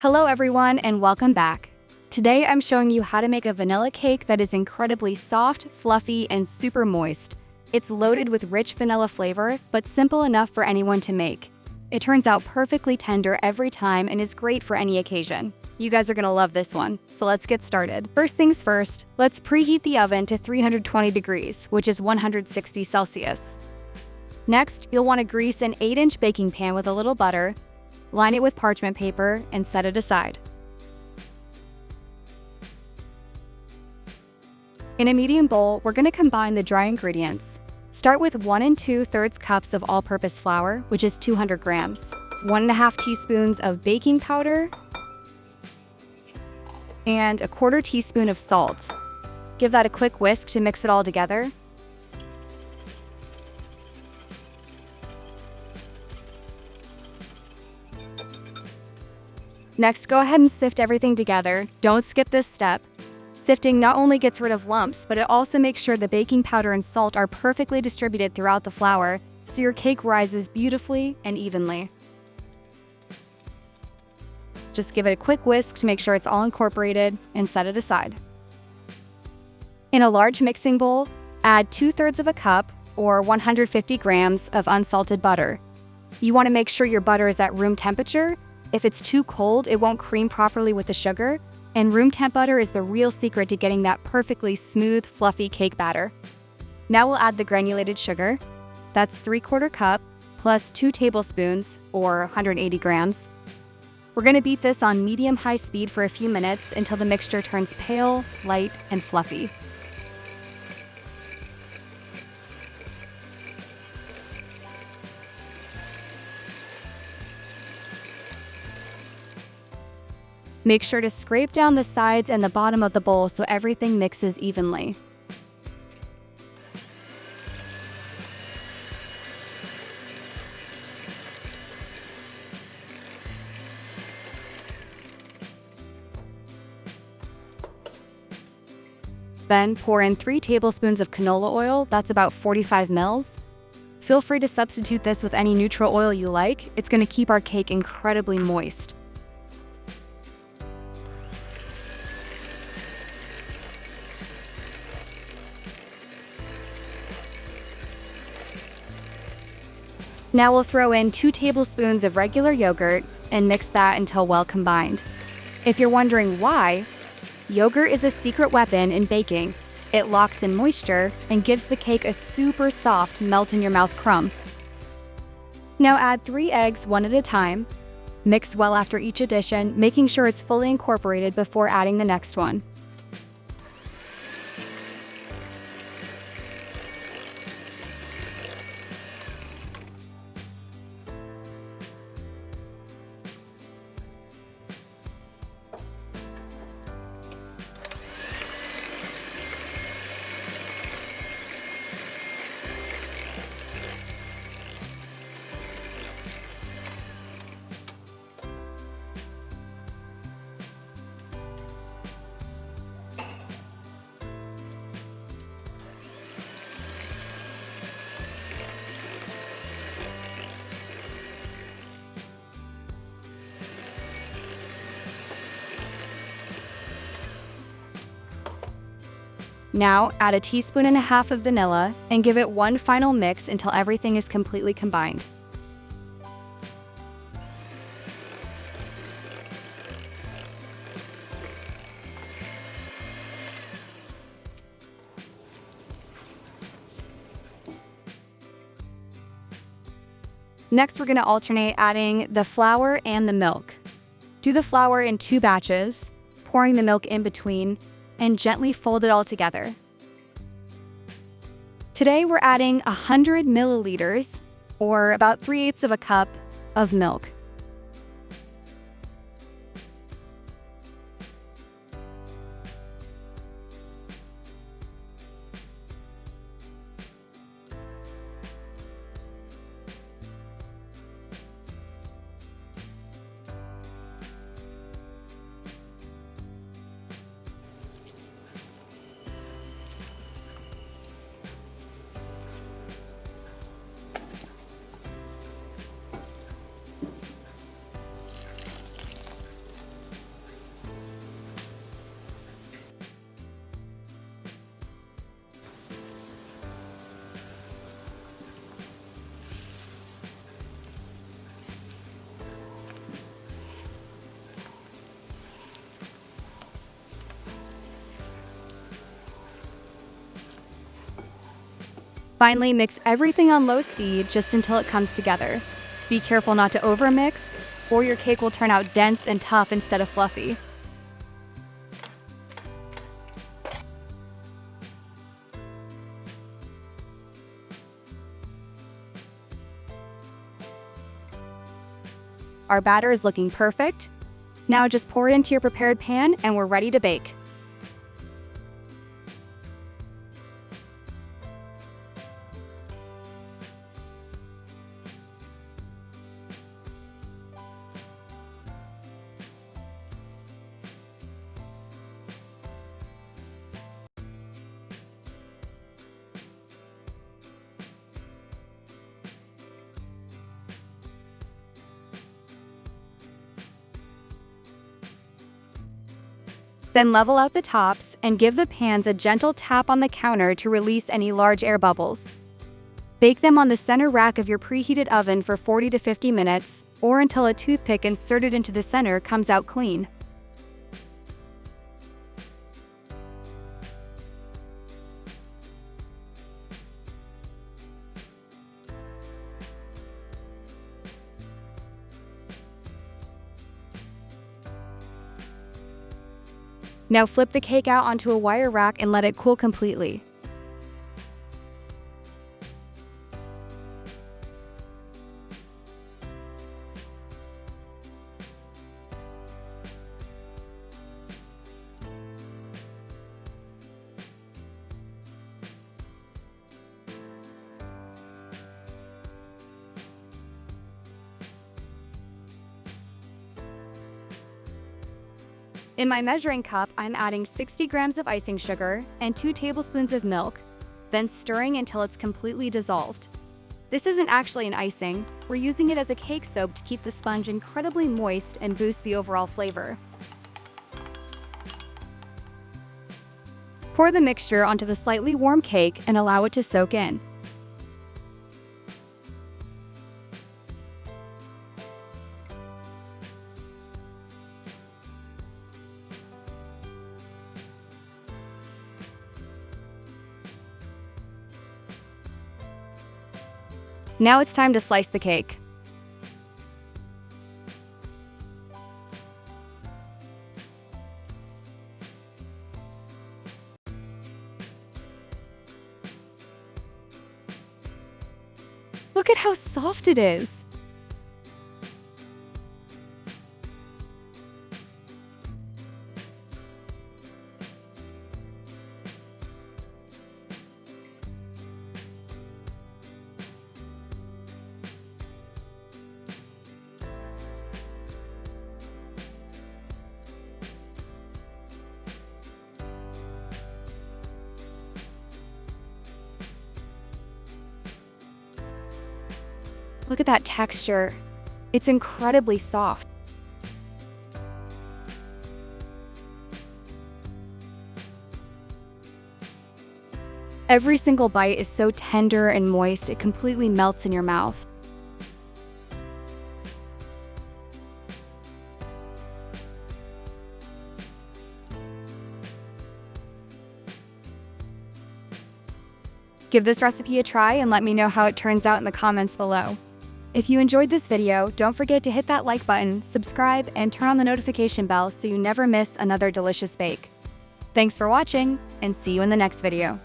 Hello everyone and welcome back. Today I'm showing you how to make a vanilla cake that is incredibly soft, fluffy, and super moist. It's loaded with rich vanilla flavor, but simple enough for anyone to make. It turns out perfectly tender every time and is great for any occasion. You guys are gonna love this one, so let's get started. First things first, let's preheat the oven to 320 degrees, which is 160 Celsius. Next, you'll want to grease an 8-inch baking pan with a little butter, line it with parchment paper, and set it aside. In a medium bowl, we're going to combine the dry ingredients. Start with 1 2/3 cups of all-purpose flour, which is 200 grams, 1.5 teaspoons of baking powder, and 1/4 teaspoon of salt. Give that a quick whisk to mix it all together. Next, go ahead and sift everything together. Don't skip this step. Sifting not only gets rid of lumps, but it also makes sure the baking powder and salt are perfectly distributed throughout the flour, so your cake rises beautifully and evenly. Just give it a quick whisk to make sure it's all incorporated and set it aside. In a large mixing bowl, add 2/3 of a cup or 150 grams of unsalted butter. You want to make sure your butter is at room temperature. If it's too cold, it won't cream properly with the sugar, and room temp butter is the real secret to getting that perfectly smooth, fluffy cake batter. Now we'll add the granulated sugar. That's 3/4 cup plus 2 tablespoons or 180 grams. We're going to beat this on medium-high speed for a few minutes until the mixture turns pale, light, and fluffy. Make sure to scrape down the sides and the bottom of the bowl so everything mixes evenly. Then pour in 3 tablespoons of canola oil, that's about 45 mils. Feel free to substitute this with any neutral oil you like. It's going to keep our cake incredibly moist. Now we'll throw in 2 tablespoons of regular yogurt and mix that until well combined. If you're wondering why, yogurt is a secret weapon in baking. It locks in moisture and gives the cake a super soft melt-in-your-mouth crumb. Now add 3 eggs one at a time. Mix well after each addition, making sure it's fully incorporated before adding the next one. Now add 1.5 teaspoons of vanilla and give it one final mix until everything is completely combined. Next, we're going to alternate adding the flour and the milk. Do the flour in 2 batches, pouring the milk in between, and gently fold it all together. Today we're adding 100 milliliters, or about 3/8 of a cup, of milk. Finally, mix everything on low speed just until it comes together. Be careful not to overmix, or your cake will turn out dense and tough instead of fluffy. Our batter is looking perfect. Now just pour it into your prepared pan and we're ready to bake. Then level out the tops and give the pans a gentle tap on the counter to release any large air bubbles. Bake them on the center rack of your preheated oven for 40 to 50 minutes, or until a toothpick inserted into the center comes out clean. Now flip the cake out onto a wire rack and let it cool completely. In my measuring cup, I'm adding 60 grams of icing sugar and 2 tablespoons of milk, then stirring until it's completely dissolved. This isn't actually an icing, we're using it as a cake soak to keep the sponge incredibly moist and boost the overall flavor. Pour the mixture onto the slightly warm cake and allow it to soak in. Now it's time to slice the cake. Look at how soft it is. Look at that texture. It's incredibly soft. Every single bite is so tender and moist, it completely melts in your mouth. Give this recipe a try and let me know how it turns out in the comments below. If you enjoyed this video, don't forget to hit that like button, subscribe, and turn on the notification bell so you never miss another delicious bake. Thanks for watching, and see you in the next video.